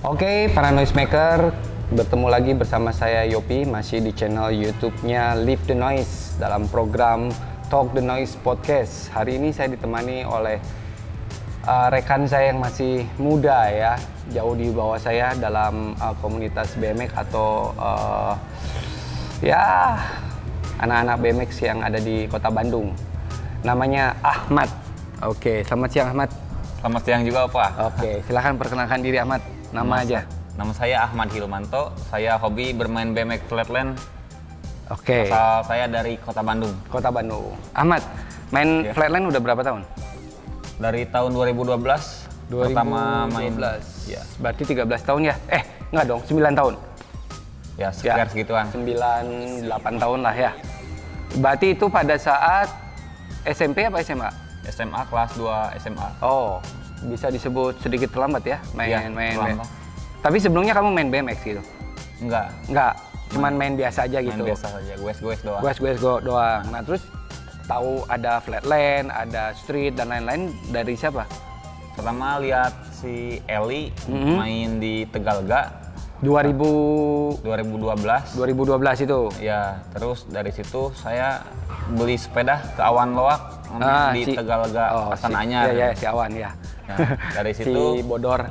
Oke, para noisemaker, bertemu lagi bersama saya Yopi, masih di channel YouTube-nya Leave the Noise dalam program Talk the Noise Podcast. Hari ini saya ditemani oleh rekan saya yang masih muda ya, jauh di bawah saya dalam komunitas BMX atau ya anak-anak BMX yang ada di Kota Bandung. Namanya Ahmad. Oke, selamat siang Ahmad. Selamat siang juga Pak. Oke, silahkan perkenalkan diri Ahmad. Nama aja. Nama saya Ahmad Hilmanto. Saya hobi bermain BMX flatland. Oke. Asal saya dari Kota Bandung. Kota Bandung. Ahmad, main flatland udah berapa tahun? Dari tahun 2012. Pertama main. Ya. Berarti 13 tahun ya? Enggak dong, 9 tahun. Ya, sekitar segituan. 8 tahun lah ya. Berarti itu pada saat SMP apa SMA? SMA kelas 2 SMA. Oh, bisa disebut sedikit terlambat ya main. Terlambat. Tapi sebelumnya kamu main BMX gitu? Enggak, cuman main biasa aja gitu. Main biasa saja, goes doang. Goes doang. Nah, terus tahu ada flatland, ada street dan lain-lain dari siapa? Pertama lihat si Eli main di Tegalga 2012 itu. Ya, terus dari situ saya beli sepeda ke Awan Loak di Tegalga Pasan Anyar. Iya, si Awan ya. Nah, dari situ si Bodor.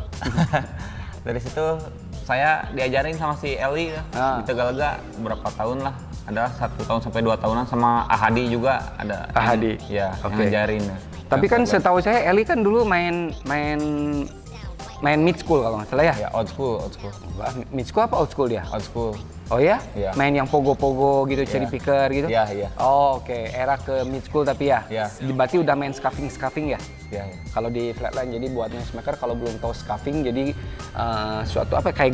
Dari situ saya diajarin sama si Eli di Tegalga berapa tahun lah. Ada 1 tahun sampai 2 tahunan sama Ahadi juga ada. Ahadi. Ya, yang ngajarin. Tapi kan setahu saya Eli kan dulu main mid school kalau nggak salah ya? Ya, old school. Mid school apa old school dia? Old school. Oh ya? Iya. Main yang pogo-pogo gitu, cherry picker gitu? Iya. Oh, oke. Era ke mid school tapi ya? Iya. Berarti udah main scuffing ya? Iya. Kalau di flatline, jadi buat noisemaker kalau belum tahu scuffing, jadi suatu apa kayak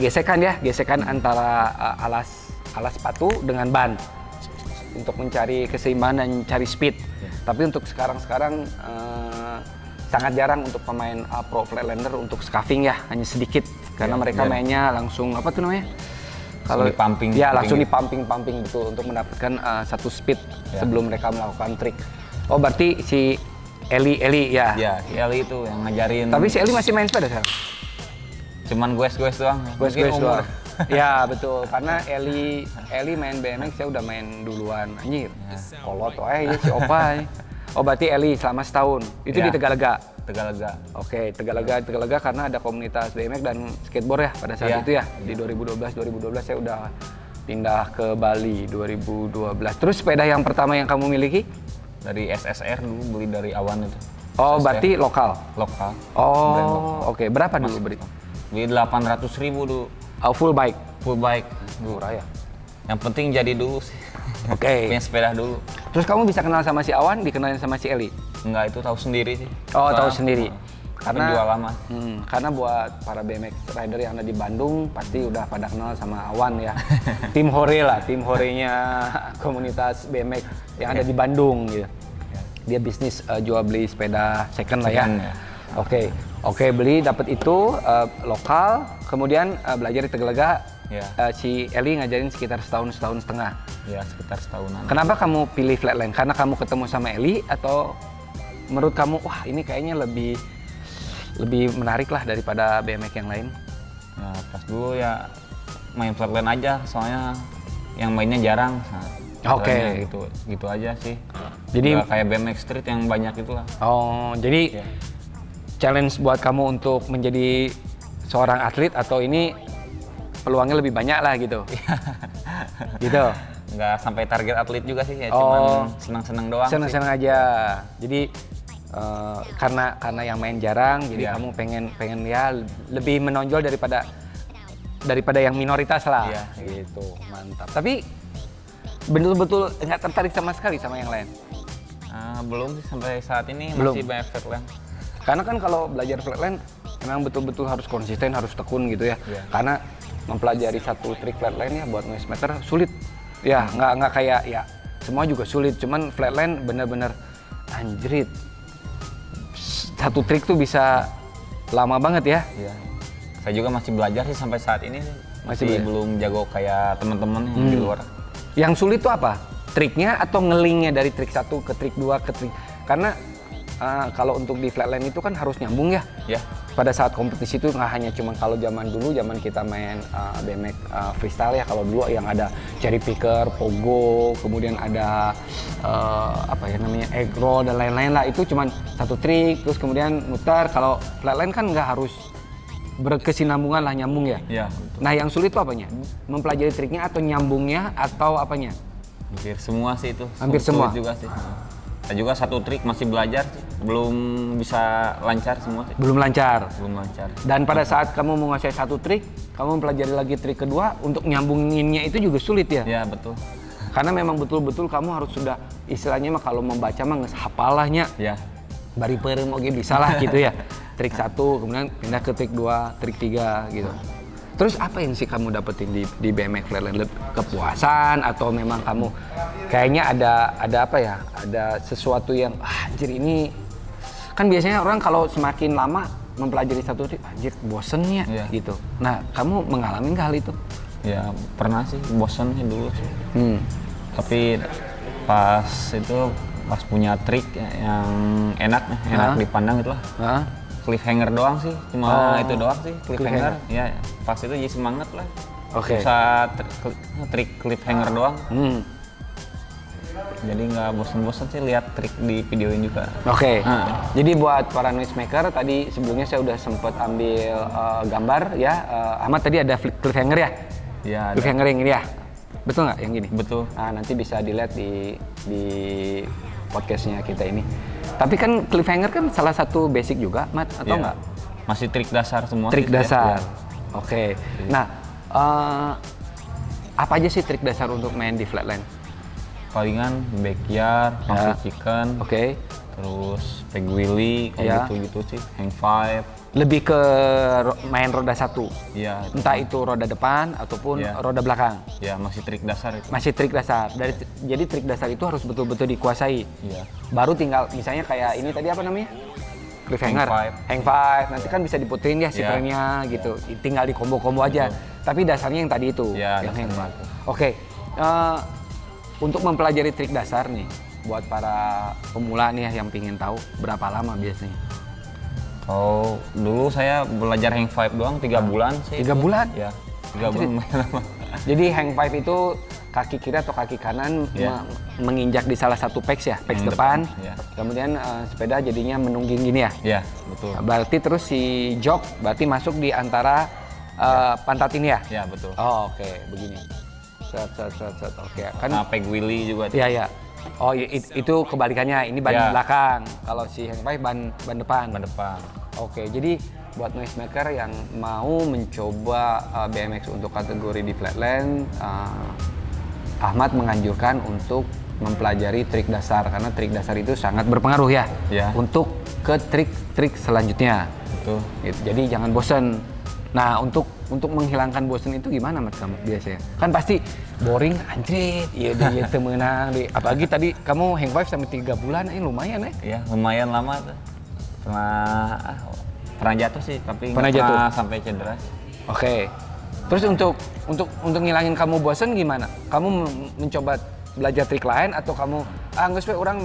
gesekan antara alas sepatu dengan ban untuk mencari keseimbangan dan cari speed. Ya. Tapi untuk sekarang sangat jarang untuk pemain pro flatlander untuk scuffing ya, hanya sedikit karena mereka mainnya langsung apa tuh namanya? Kalau di pumping, langsung di pumping betul untuk mendapatkan satu speed sebelum mereka melakukan trik. Oh, berarti si Eli ya? Iya, si Eli itu yang ngajarin. Tapi si Eli masih main sepeda sekarang? Cuman goes doang. Goes doang. Ya betul, karena Eli main BMX saya udah main duluan. Anjir, kolot ya si Opa. Oh, berarti Eli selama setahun. Itu di Tegalga? Tegalga. Oke, Tegalga karena ada komunitas BMX dan skateboard ya pada saat itu ya. Di 2012 saya udah pindah ke Bali 2012. Terus sepeda yang pertama yang kamu miliki? Dari SSR dulu, beli dari Awan itu. Oh, SSR. berarti lokal? Lokal. Oh, oke. Berapa dulu beli? Beli 800.000 dulu. Oh, full bike? Full bike. Murah ya? Yang penting jadi dulu sih. Oke. Punya sepeda dulu. Terus kamu bisa kenal sama si Awan, dikenalin sama si Eli? Enggak, itu tahu sendiri sih. Oh, tahu sendiri. Karena jual lama. Karena buat para BMX rider yang ada di Bandung pasti udah pada kenal sama Awan ya. Tim Hore-nya komunitas BMX yang ada di Bandung gitu. Dia bisnis jual beli sepeda second lah ya. Oke, beli dapat itu lokal, kemudian belajar di Tegalga. Si Eli ngajarin sekitar setahun setengah. Ya, sekitar setahunan. Kenapa kamu pilih flatland? Karena kamu ketemu sama Eli atau menurut kamu wah ini kayaknya lebih menarik lah daripada BMX yang lain? Ya, pas dulu ya main flatland aja, soalnya yang mainnya jarang. Oke. Gitu aja sih. Jadi nggak kayak BMX street yang banyak itulah. Oh, jadi challenge buat kamu untuk menjadi seorang atlet atau ini peluangnya lebih banyak lah gitu? Gitu? Nggak sampai target atlet juga sih, ya cuman senang-senang doang. Senang-senang aja. Jadi karena yang main jarang, jadi kamu pengen ya lebih menonjol daripada yang minoritas lah. Gitu, mantap. Tapi betul-betul nggak tertarik sama sekali sama yang lain? Belum sih sampai saat ini. Belum. Masih banyak flatland. Karena kan kalau belajar flatland memang betul-betul harus konsisten, harus tekun gitu ya. Karena mempelajari satu trik flatland ya buat noisemaker sulit. Ya, nggak kayak ya semua juga sulit. Cuman flatland bener-bener anjrit. Satu trik tuh bisa lama banget ya. Iya. Saya juga masih belajar sih sampai saat ini. Masih belum jago kayak teman-teman yang di luar. Yang sulit tuh apa? Triknya atau ngelingnya dari trik 1 ke trik 2 ke trik? Karena kalau untuk di flatland itu kan harus nyambung ya. Ya. Pada saat kompetisi itu nggak hanya cuma kalau zaman kita main BMX freestyle ya, kalau dulu yang ada cherry picker, pogo, kemudian ada apa ya namanya egg roll dan lain-lain lah, itu cuma satu trik terus kemudian mutar. Kalau flatland kan nggak harus berkesinambungan lah, nyambung ya. Iya. Nah yang sulit itu apanya? Mempelajari triknya atau nyambungnya atau apanya? Hampir semua sih itu. Hampir semua juga sih. Saya juga satu trik masih belajar sih. Belum bisa lancar semua sih. Belum lancar. Belum lancar. Dan pada saat kamu menguasai satu trik, kamu mempelajari lagi trik kedua, untuk nyambunginnya itu juga sulit ya? Ya betul. Karena memang betul-betul kamu harus sudah istilahnya mah kalau membaca mah hafalahnya. Ya. Bari perem oke bisa lah gitu ya. Trik 1, kemudian pindah ke trik 2, trik 3 gitu. Terus apa yang sih kamu dapetin di BMX flatland? Kepuasan atau memang kamu kayaknya ada apa ya? Ada sesuatu yang anjir ini kan biasanya orang kalau semakin lama mempelajari satu trik anjir bosennya gitu. Nah, kamu mengalami nggak hal itu? Ya pernah sih, bosen sih dulu sih. Tapi pas punya trik yang enak dipandang gitu lah. Cliffhanger doang sih, cuma itu doang sih cliffhanger. Ya, pas itu jadi semangat lah. Oke. Bisa trik cliffhanger doang. Jadi nggak bosen-bosen sih lihat trik di videoin juga. Oke. Jadi buat para noisemaker tadi sebelumnya saya udah sempat ambil gambar ya. Ahmad tadi ada cliffhanger ya? Iya. Cliffhanger yang ini ya? Betul nggak yang gini? Betul. Nah, nanti bisa dilihat di podcastnya kita ini. Tapi kan cliffhanger kan salah satu basic juga, Mat, atau enggak? Masih trik dasar semua. Trik dasar. Ya. Oke. Nah, apa aja sih trik dasar untuk main di flatland? Palingan backyard, monkey chicken. Oke. Terus peg wheelie, gitu sih. Hang five. Lebih ke main roda satu. Iya. Entah itu roda depan ataupun roda belakang. Ya, masih trik dasar itu. Masih trik dasar. Jadi trik dasar itu harus betul-betul dikuasai. Iya. Baru tinggal misalnya kayak ini tadi apa namanya? Cliffhanger. Hang five. Nanti kan bisa diputerin ya si frame-nya gitu. Tinggal di combo-combo aja. Tapi dasarnya yang tadi itu. Iya, yang hang five. Oke. Untuk mempelajari trik dasar nih buat para pemula nih yang pingin tahu berapa lama biasanya? Oh, dulu saya belajar hang five doang 3 bulan sih. 3 bulan? Ya, 3 bulan lama. Jadi hang five itu kaki kiri atau kaki kanan menginjak di salah satu pegs ya, pegs depan. Kemudian sepeda jadinya menungging gini ya? Iya, betul. Berarti terus si jok berarti masuk di antara pantat ini ya? Iya, betul. Oh, oke, begini. Set. Oke. Kan peg wheelie juga. Iya. Oh, itu kebalikannya. Ini ban belakang. Kalau si hang five ban depan. Ban depan. Oke, jadi buat noisemaker yang mau mencoba BMX untuk kategori di flatland, Ahmad menganjurkan untuk mempelajari trik dasar karena trik dasar itu sangat berpengaruh ya untuk ke trik-trik selanjutnya. Betul. Gitu. Jadi jangan bosan. Nah, untuk menghilangkan bosan itu gimana Mas kamu biasanya? Kan pasti boring anjrit, iya dia temenang deh. Apalagi tadi kamu hang five sampai 3 bulan, lumayan ya? Iya, lumayan lama tuh. Pernah jatuh sih, tapi nggak pernah sampai cedera. Oke. Terus untuk ngilangin kamu bosan gimana? Kamu mencoba belajar trik lain atau kamu nggak supaya orang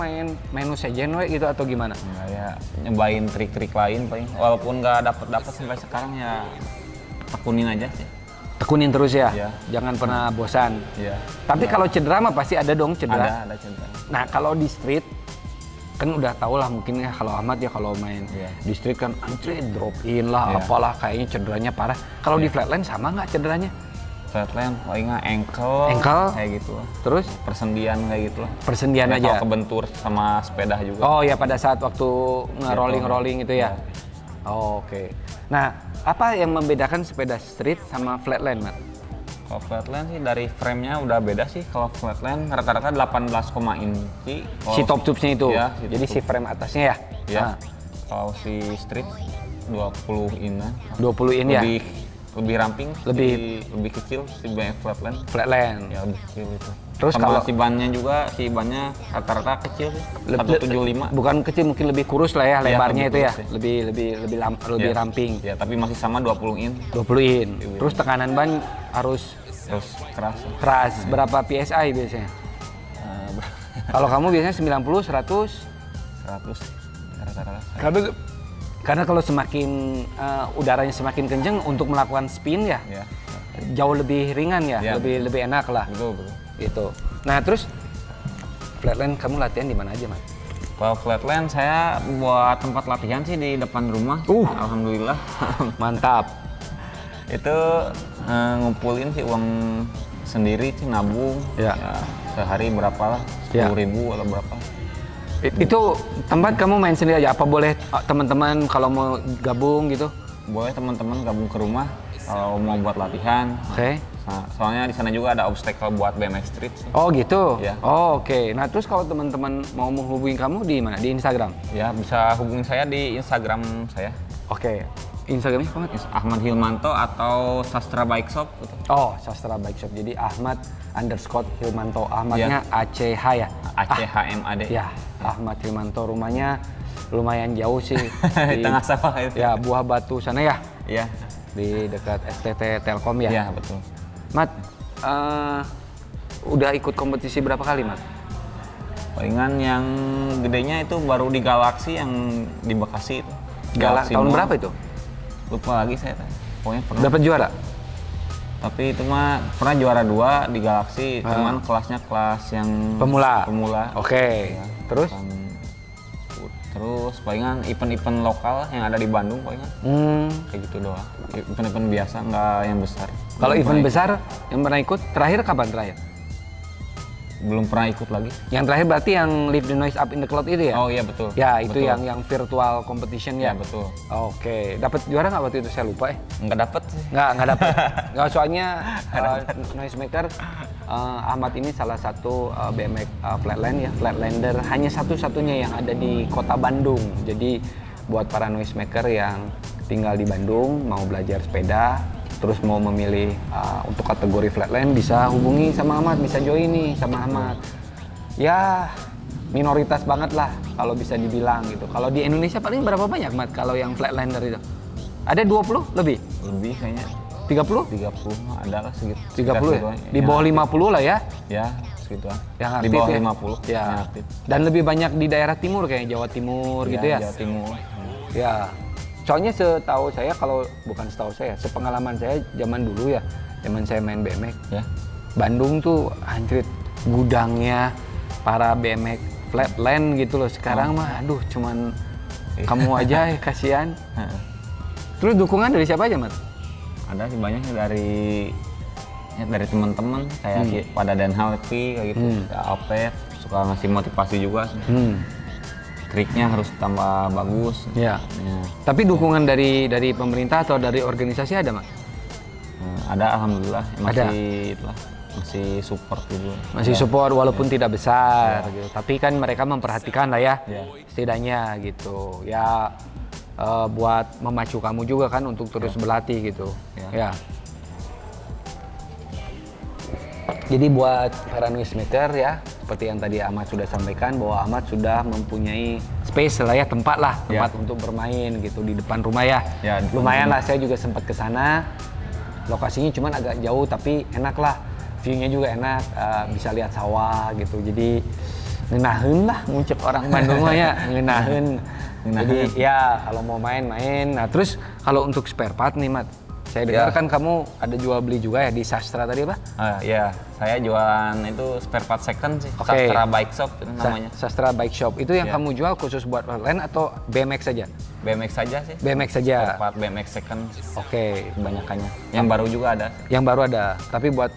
main sejen we gitu atau gimana? Enggak ya, nyobain trik-trik lain paling. Walaupun nggak dapet sampai sekarang ya tekunin aja sih. Tekunin terus ya? Jangan pernah bosan. Iya. Tapi kalau cedera mah pasti ada dong cedera. Ada cedera. Nah, kalau di street kan udah tau lah mungkin ya kalau Ahmad ya kalau main di street kan anjir drop in lah apalah kayaknya cederanya parah. Kalau di flatland sama nggak cederanya? Flatland paling ankle kayak gitu. Terus persendian kayak gitu lah. Persendian aja. Kalau kebentur sama sepeda juga. Oh ya, pada saat waktu nge-rolling itu ya. Oh, oke. Nah, apa yang membedakan sepeda street sama flatland, Mat? Kalau flatland sih dari frame-nya udah beda sih. Kalau flatland rata-rata 18, inci. Si top tubes-nya itu. Ya, jadi si frame atasnya ya. Iya. Kalau si street 20 in. 20 in ya. Lebih ramping, lebih kecil si banyak flatland. Flatland. Ya lebih kecil itu. Terus sama kalau si bannya rata-rata kecil sih. 175. Bukan kecil, mungkin lebih kurus lah ya lebarnya itu ya. Lebih ramping. Ya, tapi masih sama 20 in. 20 in. Terus tekanan ban harus keras. Keras. Berapa PSI biasanya? Kalau kamu biasanya 90, 100? 100. rata-rata. Karena kalau semakin udaranya semakin kencang untuk melakukan spin ya, jauh lebih ringan ya, lebih enak lah. Betul. Gitu. Nah terus flatland kamu latihan di mana aja, Mas? Kalau flatland saya buat tempat latihan sih di depan rumah. Alhamdulillah. Mantap. Itu ngumpulin sih uang sendiri sih, nabung. Ya, sehari berapa lah? 10.000 atau berapa? Itu tempat kamu main sendiri aja? Apa boleh teman-teman kalau mau gabung gitu? Boleh teman-teman gabung ke rumah kalau mau buat latihan. Oke. Nah, soalnya di sana juga ada obstacle buat BMX Street. Oh gitu? Ya. Oh oke. Nah terus kalau teman-teman mau menghubungi kamu di mana? Di Instagram? Ya bisa hubungi saya di Instagram saya. Oke. Instagramnya apa? Ahmad Hilmanto atau Sastra Bike Shop. Oh Sastra Bike Shop. Jadi Ahmad_Hilmanto. Ahmadnya ACH ya? ACHMAD. Ya. Ahmad Hilmanto. Rumahnya lumayan jauh sih. Di tengah sawah itu. Ya Buah Batu sana ya? Iya. Di dekat STT Telkom ya? Iya betul. Mat, udah ikut kompetisi berapa kali, Mat? Palingan yang gedenya itu baru di Galaxy yang di Bekasi itu. Galaxy tahun berapa itu? Lupa lagi saya. Pokoknya pernah. Dapat juara? Tapi itu mah pernah juara 2 di Galaxy, cuman kelasnya kelas yang pemula. Oke. Ya. Terus palingan event-event lokal yang ada di Bandung palingan. Kayak gitu doang. Event-event biasa, nggak yang besar. Kalau event besar yang pernah ikut, terakhir kapan terakhir? Belum pernah ikut lagi. Yang terakhir berarti yang Live the Noise Up in the Cloud itu ya? Oh iya betul. Ya itu betul. yang virtual competition ya? Ya betul. Oke. Dapat juara nggak waktu itu? Saya lupa Nggak dapet sih. Nggak dapet. Nggak, soalnya Noisemaker Ahmad ini salah satu BMX flatland ya, flatlander. Hanya satu-satunya yang ada di kota Bandung. Jadi buat para noisemaker yang tinggal di Bandung, mau belajar sepeda, terus mau memilih untuk kategori flatland, bisa hubungi sama Ahmad, bisa join nih sama Ahmad. Ya minoritas banget lah kalau bisa dibilang gitu. Kalau di Indonesia paling berapa banyak, Ahmad, kalau yang flatlander itu? Ada 20 lebih? Lebih kayaknya. 30? 30 ada lah segitu. 30 ya? Di bawah 50 lah ya? Ya segitu lah. Yang aktif di bawah ya? 50. Ya. Dan lebih banyak di daerah timur kayak Jawa Timur gitu ya? Jawa Timur. Ya. Soalnya setahu saya, kalau bukan setahu saya, sepengalaman saya zaman dulu ya, zaman saya main BMX, ya, Bandung tuh anjrit gudangnya para BMX flatland gitu loh. Sekarang mah aduh cuman kamu aja ya, kasihan. Terus dukungan dari siapa aja, Mat? Ada sih banyaknya dari teman-teman kayak pada Dan Halpi kayak gitu, Alpet suka ngasih motivasi juga. Triknya harus tambah bagus. Ya. Tapi dukungan dari pemerintah atau dari organisasi ada, Mak? Ada, alhamdulillah. Masih support gitu. Masih support walaupun tidak besar gitu. Tapi kan mereka memperhatikan lah ya. Setidaknya gitu. Ya buat memacu kamu juga kan untuk terus berlatih gitu. Ya. Jadi buat para noisemaker ya, seperti yang tadi Ahmad sudah sampaikan, bahwa Ahmad sudah mempunyai space lah ya, tempat untuk bermain gitu di depan rumah ya. Lumayan lah, saya juga sempat ke sana. Lokasinya cuman agak jauh tapi enak lah, view-nya juga enak, bisa lihat sawah gitu. Jadi ngenahen lah, ngucap orang Bandung mah ya, ngenahen. Jadi ya kalau mau main. Nah terus kalau untuk spare part nih, Mat, saya dengar kan kamu ada jual beli juga ya di Sastra tadi, apa? Ya, saya jualan itu spare part second sih. Sastra Bike Shop itu namanya. Sastra Bike Shop itu yang kamu jual khusus buat flatland atau BMX saja? BMX saja sih. BMX saja. Spare part BMX second. Kebanyakannya. Yang baru juga ada. Yang baru ada. Tapi buat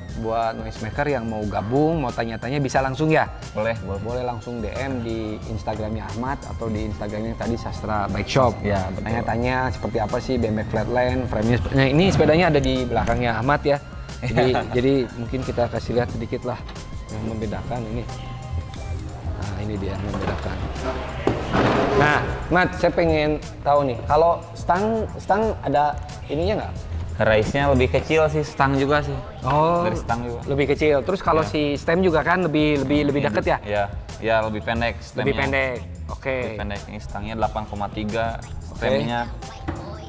noisemaker yang mau gabung, mau tanya-tanya bisa langsung ya? Boleh langsung DM di Instagramnya Ahmad atau di Instagramnya tadi Sastra Bike Shop. Ya, betul. Tanya-tanya seperti apa sih BMX flatland, frame-nya. Nah, ini sepedanya ada di belakangnya Ahmad ya. Jadi mungkin kita kasih lihat sedikit lah yang membedakan ini. Nah ini dia yang membedakan. Nah, Mat, saya pengen tahu nih, kalau stang ada ininya nggak? Race-nya lebih kecil sih, stang juga sih. Oh, dari stang juga. Lebih kecil. Terus kalau si stem juga kan lebih deket ya? Ya lebih pendek. Lebih pendek. Oke. Lebih pendek. Ini stangnya 8,3, stemnya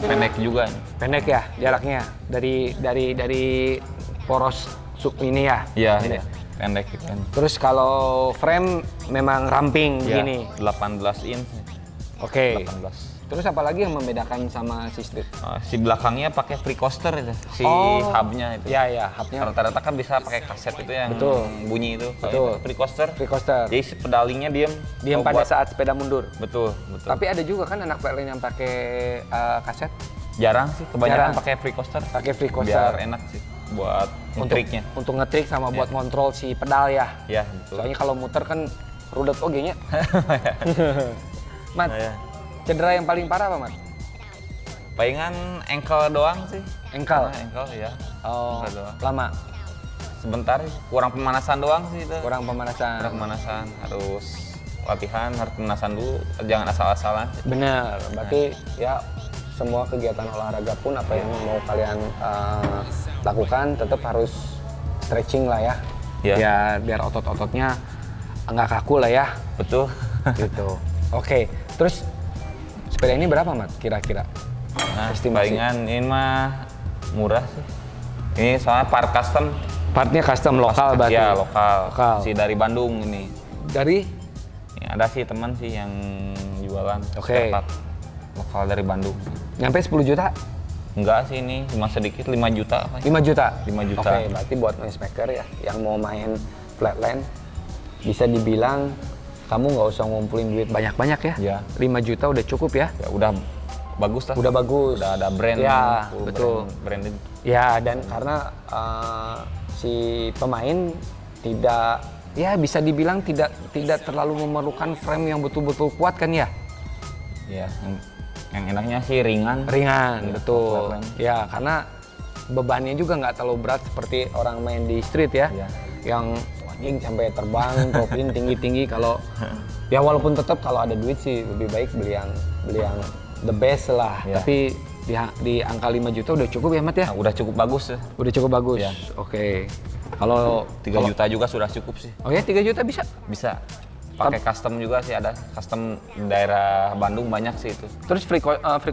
pendek juga. Pendek ya jaraknya dari poros sub ini ya? Iya. Pendek gitu. Terus kalau frame memang ramping begini? 18 inch. Oke. 18. Terus apa lagi yang membedakan sama si Street? Si belakangnya pakai free coaster itu, si hubnya itu. Iya, hubnya. Rata-rata kan bisa pakai kaset itu yang bunyi itu. Betul. Free coaster. Free coaster. Jadi si pedalingnya diam pada saat sepeda mundur. Betul. Tapi ada juga kan anak flatland yang pakai kaset. Jarang sih, kebanyakan pakai free coaster. Pakai free coaster. Biar enak sih buat ngetriknya. Untuk ngetrik sama buat ngontrol si pedal ya. Iya, betul. Soalnya kalau muter kan rudet ogenya. Mat, cedera yang paling parah apa, Mat? Palingan ankle doang sih. Ankle? Ankle ya. Oh, doang. lama? Sebentar, kurang pemanasan doang sih itu. Kurang pemanasan. Harus latihan, harus pemanasan dulu, jangan asal-asalan. Bener, berarti ya semua kegiatan olahraga pun apa yang mau kalian lakukan tetap harus stretching lah ya. Biar otot-ototnya nggak kaku lah ya. Betul. Gitu. Oke, terus sepeda ini berapa, Mat, kira-kira? Nah, palingan ini mah murah sih. Ini soalnya part custom. Partnya custom lokal berarti? Ya, lokal. Si dari Bandung ini. Dari? Ya, ada sih teman sih yang jualan. Oke. Lokal dari Bandung. Nyampe 10 juta? Enggak sih, ini cuma sedikit, 5 juta. 5 juta? 5 juta. Oke, berarti buat noisemaker ya, yang mau main flatland, bisa dibilang kamu nggak usah ngumpulin duit banyak-banyak ya? Ya. 5 juta udah cukup ya? Ya udah bagus lah. Udah bagus. Udah ada brand. Ya, betul. Branded. Ya, dan karena si pemain tidak, ya bisa dibilang tidak terlalu memerlukan frame yang betul-betul kuat kan ya? Ya, yang enaknya sih ringan. Ringan, betul. Flatland. Ya, karena bebannya juga nggak terlalu berat seperti orang main di street ya. Yang anjing sampai terbang, dropin tinggi-tinggi. Kalau ya walaupun tetap kalau ada duit sih lebih baik beli yang the best lah. Tapi di angka 5 juta udah cukup ya, Mat ya? Nah, udah cukup bagus ya. Udah cukup bagus. Ya. Oke. Kalau 3 juta juga sudah cukup sih. Oh ya, 3 juta bisa? Bisa. Pakai custom juga sih, ada custom daerah Bandung banyak sih itu. Terus free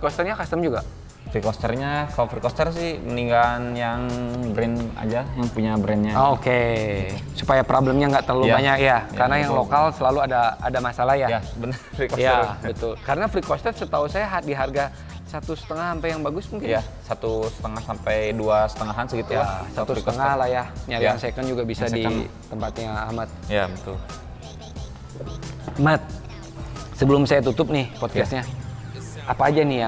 coasternya custom juga? Free coasternya, kalau free coaster sih mendingan yang brand aja, yang punya brandnya. Oke. Supaya problemnya nggak terlalu banyak ya, karena yang betul. lokal selalu ada masalah ya. Ya, benar, free coaster. Ya, betul. Karena free coaster setahu saya di harga 1,5 sampai yang bagus mungkin. Iya, 1,5 sampai 2,5-an segitu ya. 1,5 lah ya. Nyari yang second juga bisa di tempatnya Ahmad. Ya, betul. Mat, sebelum saya tutup nih podcastnya, apa aja nih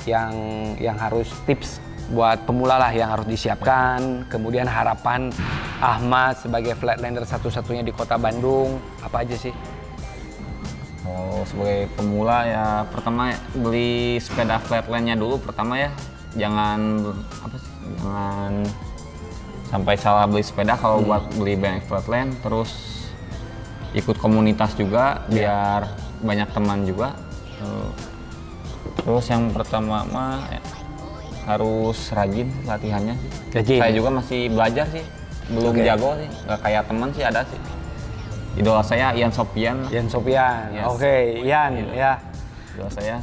yang harus tips buat pemula lah yang harus disiapkan, kemudian harapan Ahmad sebagai flatlander satu-satunya di kota Bandung, apa aja sih? Oh, sebagai pemula ya pertama beli sepeda flatlandnya dulu pertama ya, jangan sampai salah beli sepeda kalau buat beli BMX flatland. Terus ikut komunitas juga biar banyak teman juga. Terus yang pertama mah harus rajin latihannya sih. Rajin. Saya juga masih belajar sih, belum jago sih, nggak kayak teman sih ada sih. Idola saya Ian Sopian. Ian Sopian, yes. Oke, Ian ya. Idola saya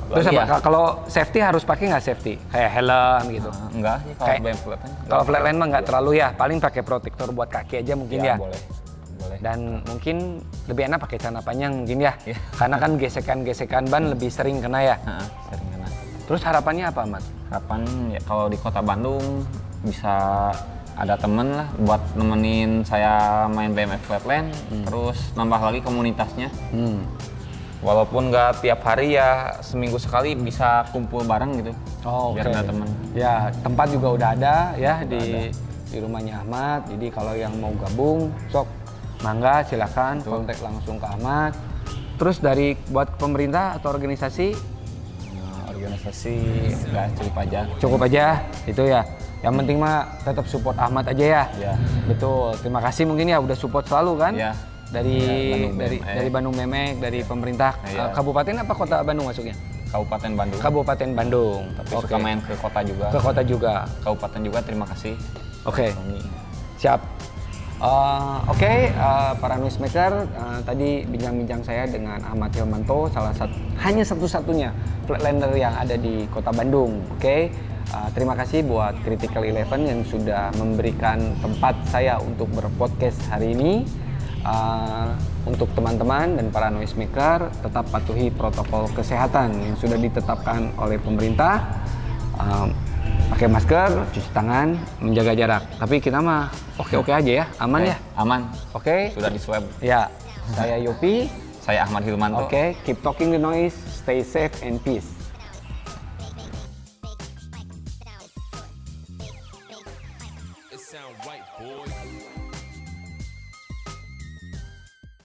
Terus apa? Kalau safety harus pakai nggak safety? Kayak helm gitu? Enggak sih, kalau flatland. Kalau flatland mah nggak terlalu ya, paling pakai protektor buat kaki aja mungkin ya. Boleh. Dan mungkin lebih enak pakai celana panjang mungkin ya, karena kan gesekan-gesekan ban lebih sering kena ya. Sering kena. Terus harapannya apa, Mat? Harapan ya kalau di kota Bandung bisa ada temen lah buat nemenin saya main BMX flatland, terus nambah lagi komunitasnya. Walaupun nggak tiap hari ya, seminggu sekali bisa kumpul bareng gitu. Biar ada temen. Ya, tempat juga udah ada ya di rumahnya Ahmad. Jadi kalau yang mau gabung, sok mangga silakan kontak langsung ke Ahmad. Terus dari buat pemerintah atau organisasi? Organisasi nggak cukup aja itu ya. Yang penting mah tetap support Ahmad aja ya. Betul. Terima kasih mungkin ya udah support selalu kan. Dari Bandung BMX, dari pemerintah. Kabupaten apa kota Bandung masuknya? Kabupaten Bandung. Kabupaten Bandung. Tapi suka main ke kota juga. Ke kota juga. Kabupaten juga, terima kasih. Oke. Siap. Para noisemaker, tadi bincang-bincang saya dengan Ahmad Hilmanto, hanya satu-satunya flatlander yang ada di kota Bandung. Terima kasih buat Critical Eleven yang sudah memberikan tempat saya untuk berpodcast hari ini. untuk teman-teman dan para noisemaker tetap patuhi protokol kesehatan yang sudah ditetapkan oleh pemerintah. Pakai masker, cuci tangan, menjaga jarak. Tapi kita mah oke-oke aja ya, aman ya? Aman. Oke. Sudah di swab. Ya, saya Yopi. Saya Ahmad Hilmanto. Oke, keep talking the noise, stay safe and peace. It sound right, boy.